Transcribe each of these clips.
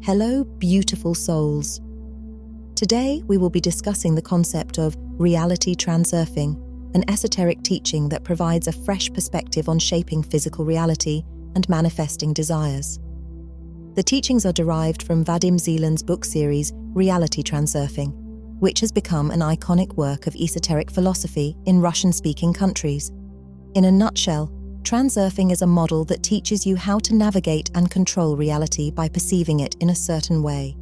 Hello, beautiful souls. Today, we will be discussing the concept of reality transurfing, an esoteric teaching that provides a fresh perspective on shaping physical reality and manifesting desires. The teachings are derived from Vadim Zeland's book series, Reality Transurfing, which has become an iconic work of esoteric philosophy in Russian-speaking countries. In a nutshell, transurfing is a model that teaches you how to navigate and control reality by perceiving it in a certain way.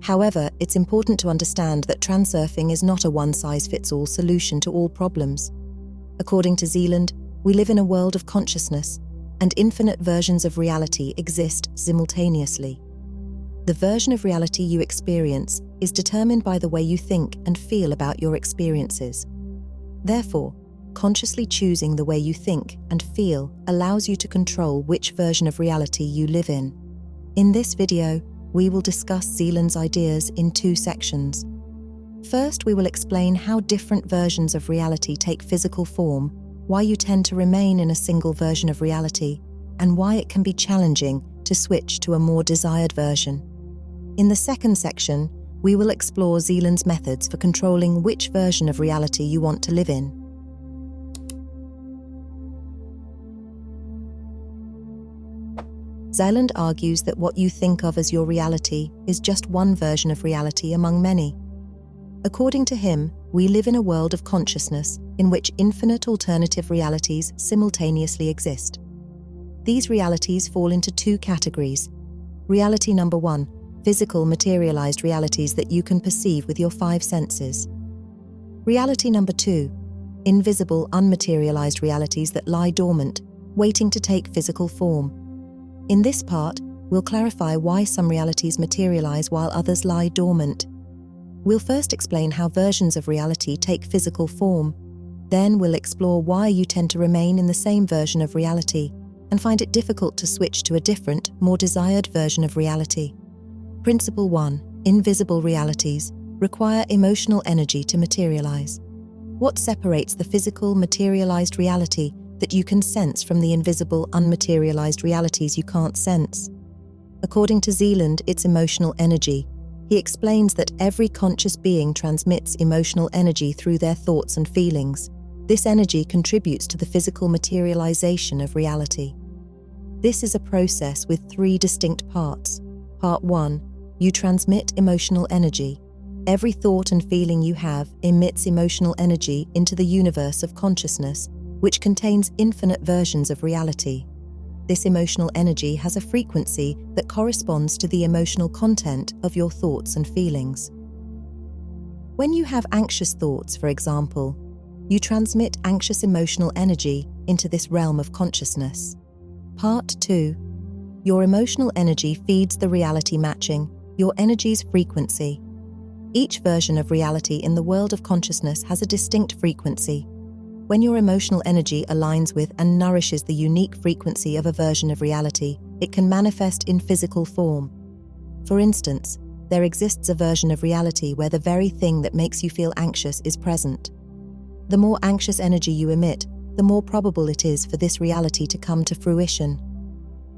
However, it's important to understand that transurfing is not a one-size-fits-all solution to all problems. According to Zeland, we live in a world of consciousness, and infinite versions of reality exist simultaneously. The version of reality you experience is determined by the way you think and feel about your experiences. Therefore, consciously choosing the way you think and feel allows you to control which version of reality you live in. In this video, we will discuss Zeland's ideas in two sections. First, we will explain how different versions of reality take physical form, why you tend to remain in a single version of reality, and why it can be challenging to switch to a more desired version. In the second section, we will explore Zeland's methods for controlling which version of reality you want to live in. Zeland argues that what you think of as your reality is just one version of reality among many. According to him, we live in a world of consciousness in which infinite alternative realities simultaneously exist. These realities fall into two categories. Reality number 1, physical materialized realities that you can perceive with your 5 senses. Reality number 2, invisible unmaterialized realities that lie dormant, waiting to take physical form. In this part, we'll clarify why some realities materialize while others lie dormant. We'll first explain how versions of reality take physical form. Then we'll explore why you tend to remain in the same version of reality and find it difficult to switch to a different, more desired version of reality. Principle 1. Invisible realities require emotional energy to materialize. What separates the physical, materialized reality that you can sense from the invisible, unmaterialized realities you can't sense? According to Zeland, it's emotional energy. He explains that every conscious being transmits emotional energy through their thoughts and feelings. This energy contributes to the physical materialization of reality. This is a process with 3 distinct parts. Part 1. You transmit emotional energy. Every thought and feeling you have emits emotional energy into the universe of consciousness, which contains infinite versions of reality. This emotional energy has a frequency that corresponds to the emotional content of your thoughts and feelings. When you have anxious thoughts, for example, you transmit anxious emotional energy into this realm of consciousness. Part 2. Your emotional energy feeds the reality matching your energy's frequency. Each version of reality in the world of consciousness has a distinct frequency. When your emotional energy aligns with and nourishes the unique frequency of a version of reality, it can manifest in physical form. For instance, there exists a version of reality where the very thing that makes you feel anxious is present. The more anxious energy you emit, the more probable it is for this reality to come to fruition.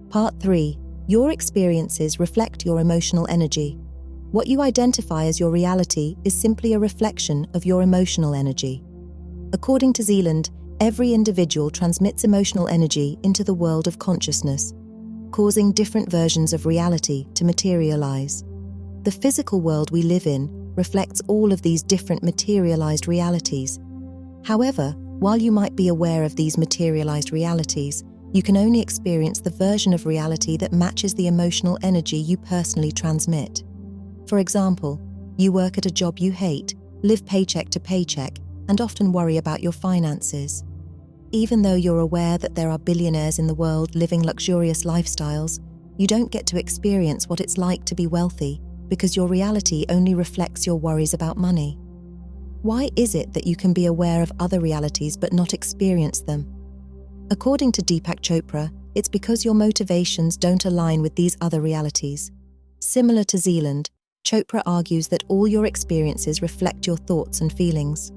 Part 3. Your experiences reflect your emotional energy. What you identify as your reality is simply a reflection of your emotional energy. According to Zeland, every individual transmits emotional energy into the world of consciousness, causing different versions of reality to materialize. The physical world we live in reflects all of these different materialized realities. However, while you might be aware of these materialized realities, you can only experience the version of reality that matches the emotional energy you personally transmit. For example, you work at a job you hate, live paycheck to paycheck, and often worry about your finances. Even though you're aware that there are billionaires in the world living luxurious lifestyles, you don't get to experience what it's like to be wealthy because your reality only reflects your worries about money. Why is it that you can be aware of other realities but not experience them? According to Deepak Chopra, it's because your motivations don't align with these other realities. Similar to Zeland, Chopra argues that all your experiences reflect your thoughts and feelings.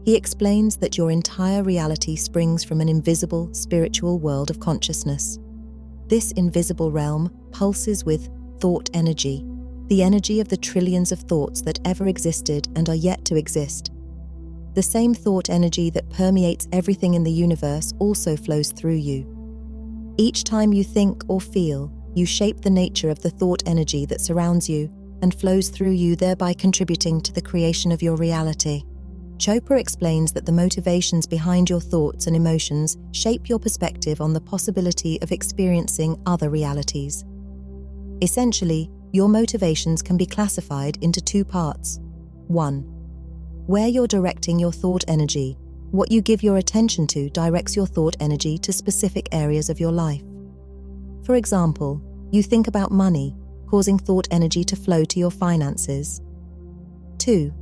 He explains that your entire reality springs from an invisible, spiritual world of consciousness. This invisible realm pulses with thought energy, the energy of the trillions of thoughts that ever existed and are yet to exist. The same thought energy that permeates everything in the universe also flows through you. Each time you think or feel, you shape the nature of the thought energy that surrounds you and flows through you, thereby contributing to the creation of your reality. Chopra explains that the motivations behind your thoughts and emotions shape your perspective on the possibility of experiencing other realities. Essentially, your motivations can be classified into two parts. 1. Where you're directing your thought energy. What you give your attention to directs your thought energy to specific areas of your life. For example, you think about money, causing thought energy to flow to your finances. 2.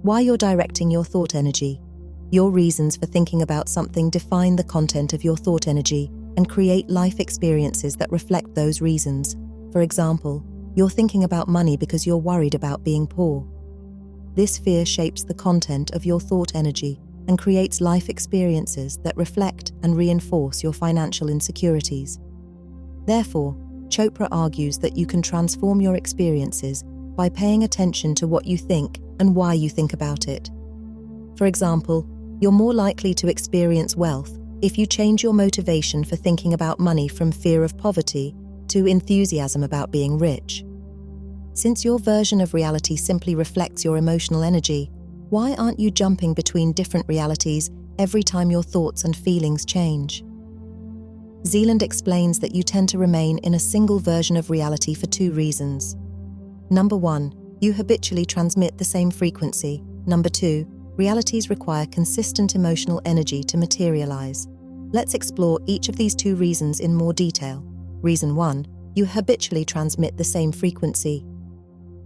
Why you're directing your thought energy. Your reasons for thinking about something define the content of your thought energy and create life experiences that reflect those reasons. For example, you're thinking about money because you're worried about being poor. This fear shapes the content of your thought energy and creates life experiences that reflect and reinforce your financial insecurities. Therefore, Chopra argues that you can transform your experiences by paying attention to what you think and why you think about it. For example, you're more likely to experience wealth if you change your motivation for thinking about money from fear of poverty to enthusiasm about being rich. Since your version of reality simply reflects your emotional energy, why aren't you jumping between different realities every time your thoughts and feelings change? Zealand explains that you tend to remain in a single version of reality for two reasons. Number 1, you habitually transmit the same frequency. Number 2, realities require consistent emotional energy to materialize. Let's explore each of these two reasons in more detail. Reason 1, you habitually transmit the same frequency.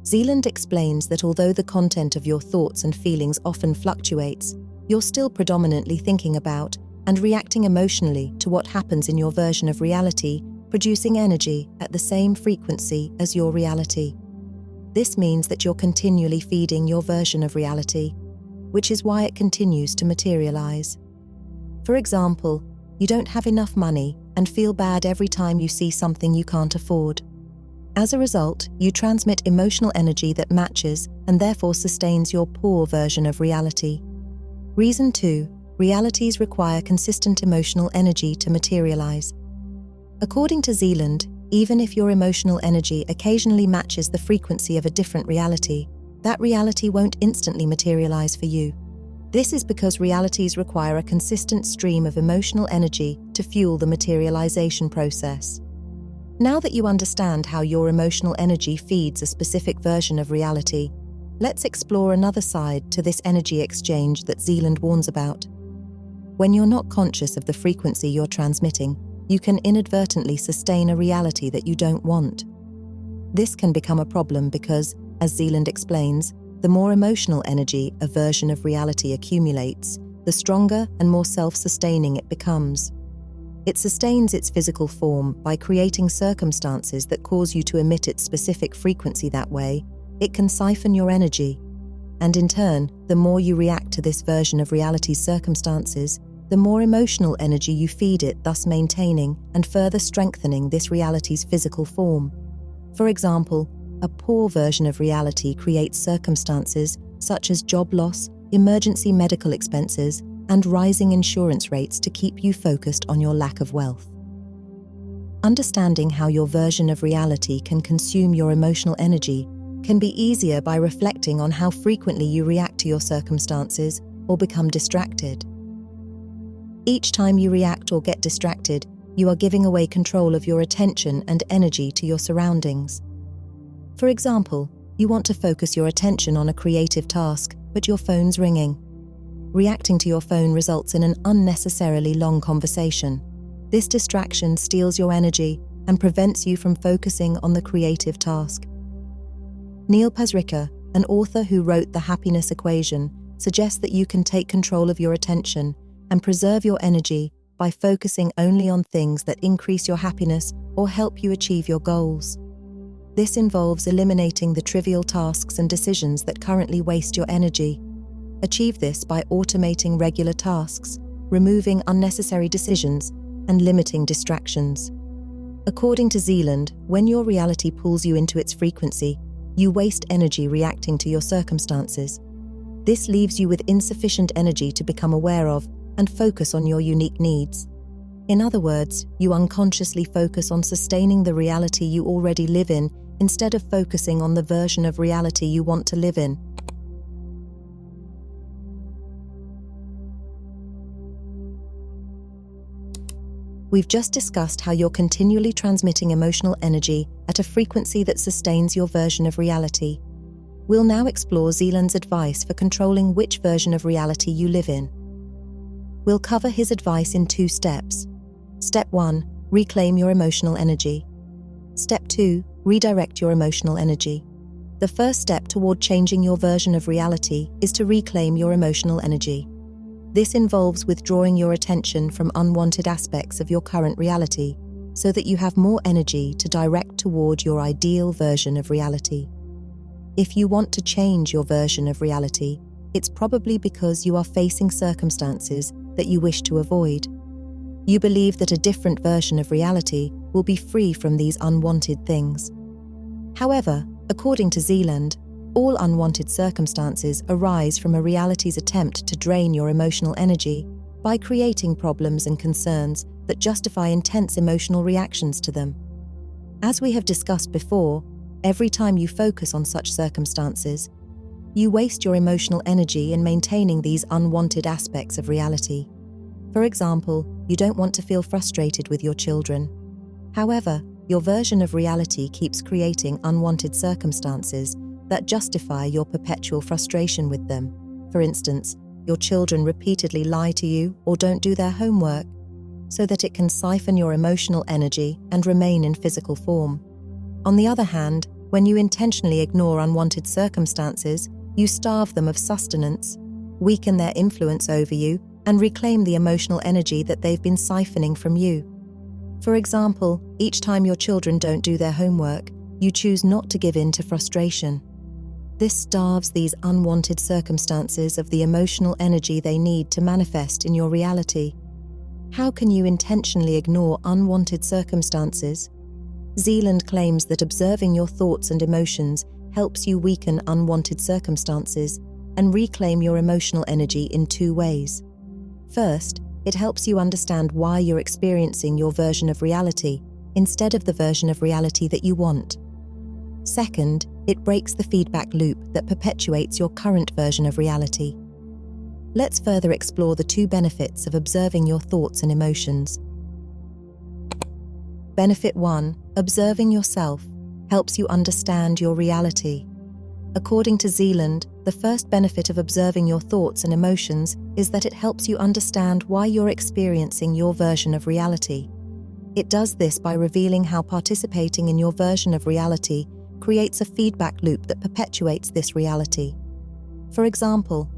Zealand explains that although the content of your thoughts and feelings often fluctuates, you're still predominantly thinking about and reacting emotionally to what happens in your version of reality, producing energy at the same frequency as your reality. This means that you're continually feeding your version of reality, which is why it continues to materialize. For example, you don't have enough money and feel bad every time you see something you can't afford. As a result, you transmit emotional energy that matches and therefore sustains your poor version of reality. Reason 2, realities require consistent emotional energy to materialize. According to Zealand, even if your emotional energy occasionally matches the frequency of a different reality, that reality won't instantly materialize for you. This is because realities require a consistent stream of emotional energy to fuel the materialization process. Now that you understand how your emotional energy feeds a specific version of reality, let's explore another side to this energy exchange that Zealand warns about. When you're not conscious of the frequency you're transmitting, you can inadvertently sustain a reality that you don't want. This can become a problem because, as Zealand explains, the more emotional energy a version of reality accumulates, the stronger and more self-sustaining it becomes. It sustains its physical form by creating circumstances that cause you to emit its specific frequency. That way, it can siphon your energy. And in turn, the more you react to this version of reality's circumstances, the more emotional energy you feed it, thus maintaining and further strengthening this reality's physical form. For example, a poor version of reality creates circumstances such as job loss, emergency medical expenses, and rising insurance rates to keep you focused on your lack of wealth. Understanding how your version of reality can consume your emotional energy can be easier by reflecting on how frequently you react to your circumstances or become distracted. Each time you react or get distracted, you are giving away control of your attention and energy to your surroundings. For example, you want to focus your attention on a creative task, but your phone's ringing. Reacting to your phone results in an unnecessarily long conversation. This distraction steals your energy and prevents you from focusing on the creative task. Neil Pasricha, an author who wrote The Happiness Equation, suggests that you can take control of your attention and preserve your energy by focusing only on things that increase your happiness or help you achieve your goals. This involves eliminating the trivial tasks and decisions that currently waste your energy. Achieve this by automating regular tasks, removing unnecessary decisions, and limiting distractions. According to Zealand, when your reality pulls you into its frequency, you waste energy reacting to your circumstances. This leaves you with insufficient energy to become aware of and focus on your unique needs. In other words, you unconsciously focus on sustaining the reality you already live in instead of focusing on the version of reality you want to live in. We've just discussed how you're continually transmitting emotional energy at a frequency that sustains your version of reality. We'll now explore Zealand's advice for controlling which version of reality you live in. We'll cover his advice in 2 steps. Step 1, reclaim your emotional energy. Step 2, redirect your emotional energy. The first step toward changing your version of reality is to reclaim your emotional energy. This involves withdrawing your attention from unwanted aspects of your current reality so that you have more energy to direct toward your ideal version of reality. If you want to change your version of reality, it's probably because you are facing circumstances that you wish to avoid. You believe that a different version of reality will be free from these unwanted things. However, according to Zealand, all unwanted circumstances arise from a reality's attempt to drain your emotional energy by creating problems and concerns that justify intense emotional reactions to them. As we have discussed before, every time you focus on such circumstances, you waste your emotional energy in maintaining these unwanted aspects of reality. For example, you don't want to feel frustrated with your children. However, your version of reality keeps creating unwanted circumstances that justify your perpetual frustration with them. For instance, your children repeatedly lie to you or don't do their homework, so that it can siphon your emotional energy and remain in physical form. On the other hand, when you intentionally ignore unwanted circumstances, you starve them of sustenance, weaken their influence over you, and reclaim the emotional energy that they've been siphoning from you. For example, each time your children don't do their homework, you choose not to give in to frustration. This starves these unwanted circumstances of the emotional energy they need to manifest in your reality. How can you intentionally ignore unwanted circumstances? Zealand claims that observing your thoughts and emotions helps you weaken unwanted circumstances and reclaim your emotional energy in 2 ways. First, it helps you understand why you're experiencing your version of reality instead of the version of reality that you want. Second, it breaks the feedback loop that perpetuates your current version of reality. Let's further explore the 2 benefits of observing your thoughts and emotions. Benefit 1, observing yourself, helps you understand your reality. According to Zealand, the first benefit of observing your thoughts and emotions is that it helps you understand why you're experiencing your version of reality. It does this by revealing how participating in your version of reality creates a feedback loop that perpetuates this reality. For example,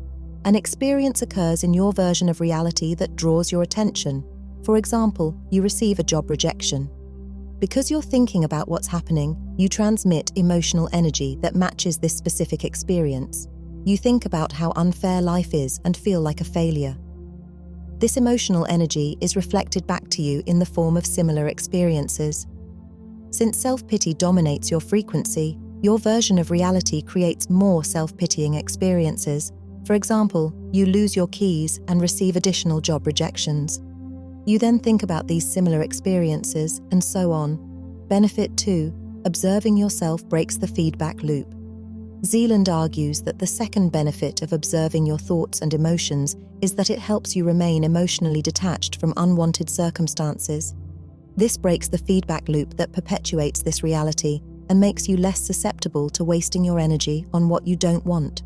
an experience occurs in your version of reality that draws your attention. For example, you receive a job rejection. Because you're thinking about what's happening, you transmit emotional energy that matches this specific experience. You think about how unfair life is and feel like a failure. This emotional energy is reflected back to you in the form of similar experiences. Since self-pity dominates your frequency, your version of reality creates more self-pitying experiences. For example, you lose your keys and receive additional job rejections. You then think about these similar experiences, and so on. Benefit 2, observing yourself breaks the feedback loop. Zealand argues that the second benefit of observing your thoughts and emotions is that it helps you remain emotionally detached from unwanted circumstances. This breaks the feedback loop that perpetuates this reality and makes you less susceptible to wasting your energy on what you don't want.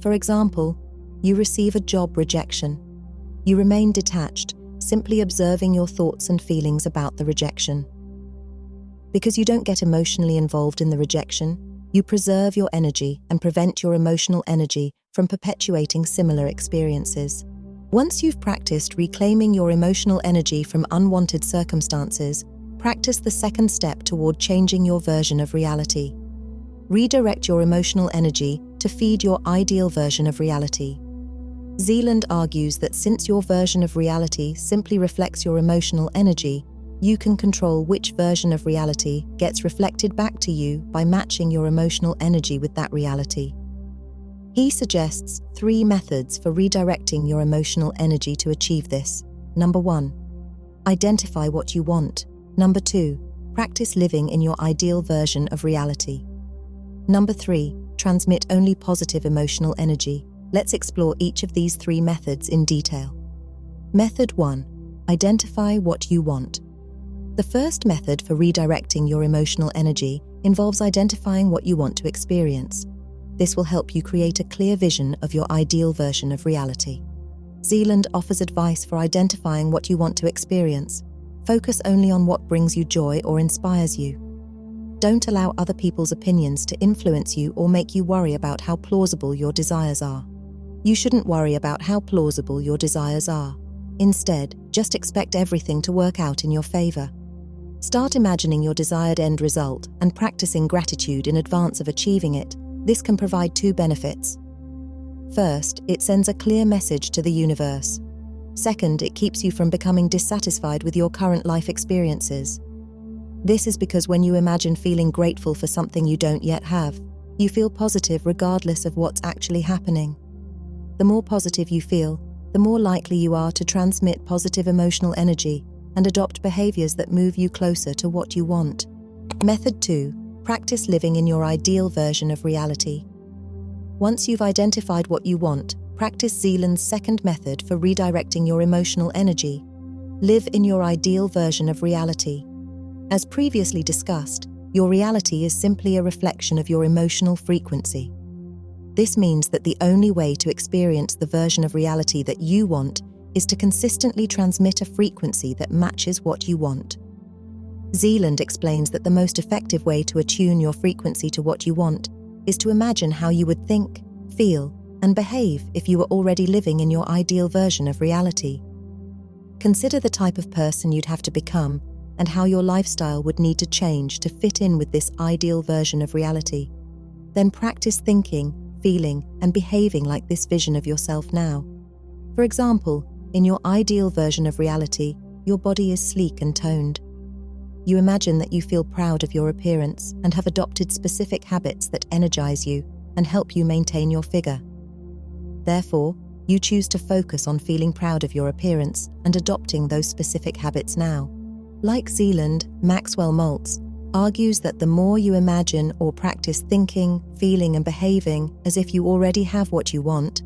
For example, you receive a job rejection. You remain detached, simply observing your thoughts and feelings about the rejection. Because you don't get emotionally involved in the rejection, you preserve your energy and prevent your emotional energy from perpetuating similar experiences. Once you've practiced reclaiming your emotional energy from unwanted circumstances, practice the second step toward changing your version of reality. Redirect your emotional energy to feed your ideal version of reality. Zealand argues that since your version of reality simply reflects your emotional energy, you can control which version of reality gets reflected back to you by matching your emotional energy with that reality. He suggests 3 methods for redirecting your emotional energy to achieve this. Number 1, identify what you want. Number 2, practice living in your ideal version of reality. Number 3, transmit only positive emotional energy. Let's explore each of these 3 methods in detail. Method 1, identify what you want. The first method for redirecting your emotional energy involves identifying what you want to experience. This will help you create a clear vision of your ideal version of reality. Zealand offers advice for identifying what you want to experience. Focus only on what brings you joy or inspires you. Don't allow other people's opinions to influence you or make you worry about how plausible your desires are. You shouldn't worry about how plausible your desires are. Instead, just expect everything to work out in your favor. Start imagining your desired end result and practicing gratitude in advance of achieving it. This can provide 2 benefits. First, it sends a clear message to the universe. Second, it keeps you from becoming dissatisfied with your current life experiences. This is because when you imagine feeling grateful for something you don't yet have, you feel positive regardless of what's actually happening. The more positive you feel, the more likely you are to transmit positive emotional energy and adopt behaviors that move you closer to what you want. Method 2, practice living in your ideal version of reality. Once you've identified what you want, practice Zealand's second method for redirecting your emotional energy. Live in your ideal version of reality. As previously discussed, your reality is simply a reflection of your emotional frequency. This means that the only way to experience the version of reality that you want is to consistently transmit a frequency that matches what you want. Zealand explains that the most effective way to attune your frequency to what you want is to imagine how you would think, feel, and behave if you were already living in your ideal version of reality. Consider the type of person you'd have to become and how your lifestyle would need to change to fit in with this ideal version of reality. Then practice thinking, feeling, and behaving like this vision of yourself now. For example, in your ideal version of reality, your body is sleek and toned. You imagine that you feel proud of your appearance and have adopted specific habits that energize you and help you maintain your figure. Therefore, you choose to focus on feeling proud of your appearance and adopting those specific habits now. Like Zealand, Maxwell Maltz argues that the more you imagine or practice thinking, feeling, and behaving as if you already have what you want,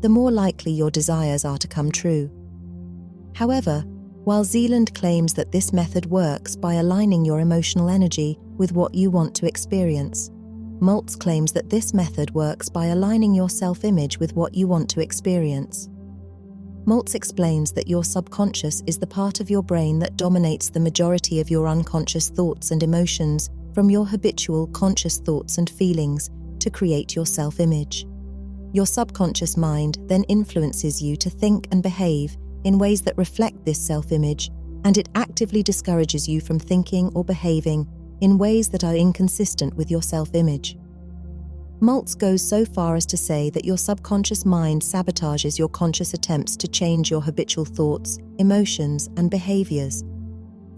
the more likely your desires are to come true. However, while Zealand claims that this method works by aligning your emotional energy with what you want to experience, Maltz claims that this method works by aligning your self-image with what you want to experience. Maltz explains that your subconscious is the part of your brain that dominates the majority of your unconscious thoughts and emotions from your habitual conscious thoughts and feelings to create your self-image. Your subconscious mind then influences you to think and behave in ways that reflect this self-image, and it actively discourages you from thinking or behaving in ways that are inconsistent with your self-image. Maltz goes so far as to say that your subconscious mind sabotages your conscious attempts to change your habitual thoughts, emotions, and behaviors.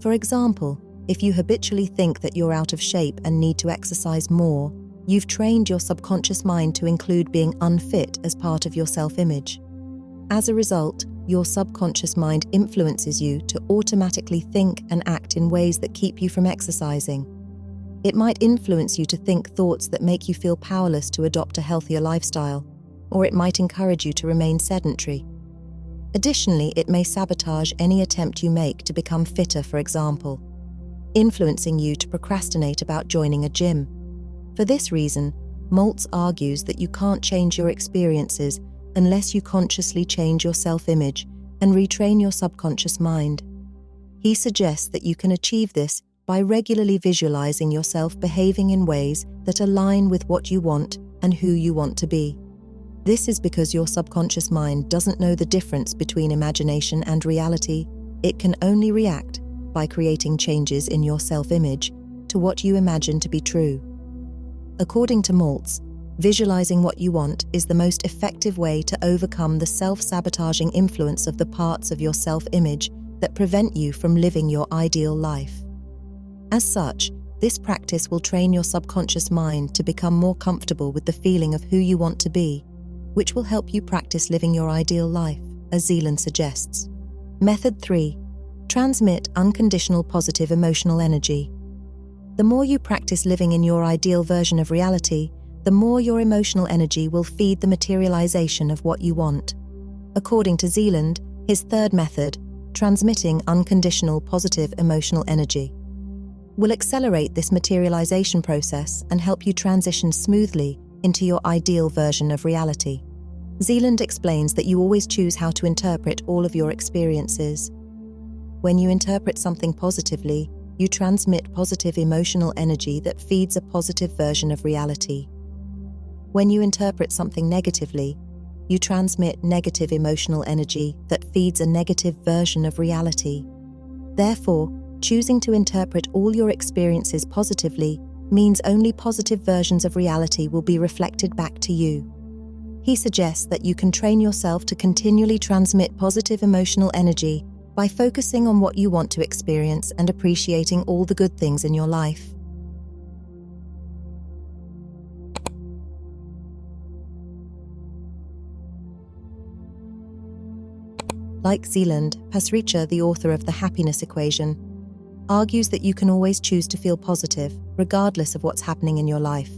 For example, if you habitually think that you're out of shape and need to exercise more, you've trained your subconscious mind to include being unfit as part of your self-image. As a result, your subconscious mind influences you to automatically think and act in ways that keep you from exercising. It might influence you to think thoughts that make you feel powerless to adopt a healthier lifestyle, or it might encourage you to remain sedentary. Additionally, it may sabotage any attempt you make to become fitter, for example, influencing you to procrastinate about joining a gym. For this reason, Maltz argues that you can't change your experiences unless you consciously change your self-image and retrain your subconscious mind. He suggests that you can achieve this by regularly visualizing yourself behaving in ways that align with what you want and who you want to be. This is because your subconscious mind doesn't know the difference between imagination and reality. It can only react by creating changes in your self-image to what you imagine to be true. According to Maltz, visualizing what you want is the most effective way to overcome the self-sabotaging influence of the parts of your self-image that prevent you from living your ideal life. As such, this practice will train your subconscious mind to become more comfortable with the feeling of who you want to be, which will help you practice living your ideal life, as Zealand suggests. Method 3. Transmit unconditional positive emotional energy. The more you practice living in your ideal version of reality, the more your emotional energy will feed the materialization of what you want. According to Zealand, his third method, transmitting unconditional positive emotional energy, will accelerate this materialization process and help you transition smoothly into your ideal version of reality. Zealand explains that you always choose how to interpret all of your experiences. When you interpret something positively, you transmit positive emotional energy that feeds a positive version of reality. When you interpret something negatively, you transmit negative emotional energy that feeds a negative version of reality. Therefore, choosing to interpret all your experiences positively means only positive versions of reality will be reflected back to you. He suggests that you can train yourself to continually transmit positive emotional energy by focusing on what you want to experience and appreciating all the good things in your life. Like Zealand, Pasricha, the author of The Happiness Equation, argues that you can always choose to feel positive, regardless of what's happening in your life.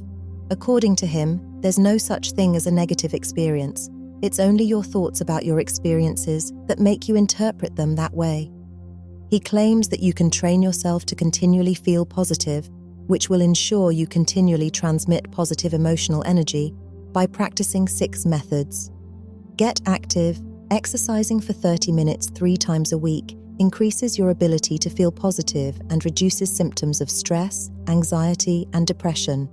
According to him, there's no such thing as a negative experience. It's only your thoughts about your experiences that make you interpret them that way. He claims that you can train yourself to continually feel positive, which will ensure you continually transmit positive emotional energy by practicing 6 methods. Get active. Exercising for 30 minutes 3 times a week increases your ability to feel positive and reduces symptoms of stress, anxiety, and depression.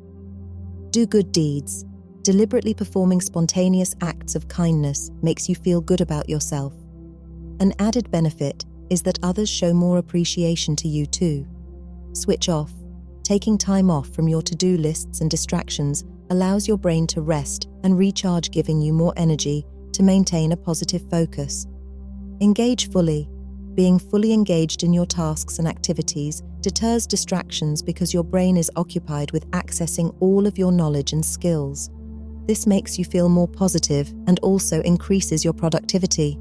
Do good deeds. Deliberately performing spontaneous acts of kindness makes you feel good about yourself. An added benefit is that others show more appreciation to you too. Switch off. Taking time off from your to-do lists and distractions allows your brain to rest and recharge, giving you more energy to maintain a positive focus. Engage fully. Being fully engaged in your tasks and activities deters distractions because your brain is occupied with accessing all of your knowledge and skills. This makes you feel more positive and also increases your productivity.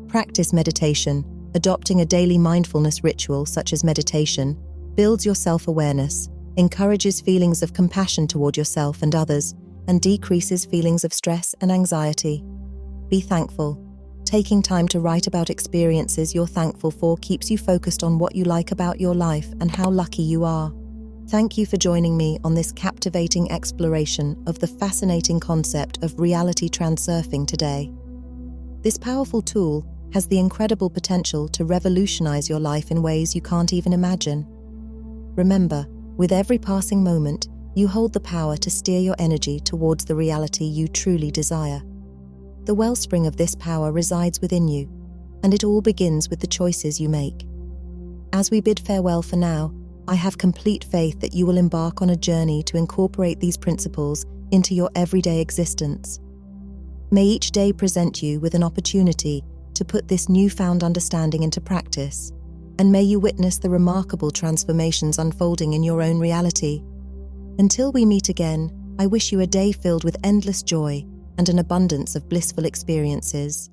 Practice meditation. Adopting a daily mindfulness ritual such as meditation builds your self-awareness, encourages feelings of compassion toward yourself and others, and decreases feelings of stress and anxiety. Be thankful. Taking time to write about experiences you're thankful for keeps you focused on what you like about your life and how lucky you are. Thank you for joining me on this captivating exploration of the fascinating concept of reality transurfing today. This powerful tool has the incredible potential to revolutionize your life in ways you can't even imagine. Remember, with every passing moment, you hold the power to steer your energy towards the reality you truly desire. The wellspring of this power resides within you, and it all begins with the choices you make. As we bid farewell for now, I have complete faith that you will embark on a journey to incorporate these principles into your everyday existence. May each day present you with an opportunity to put this newfound understanding into practice, and may you witness the remarkable transformations unfolding in your own reality. Until we meet again, I wish you a day filled with endless joy and an abundance of blissful experiences.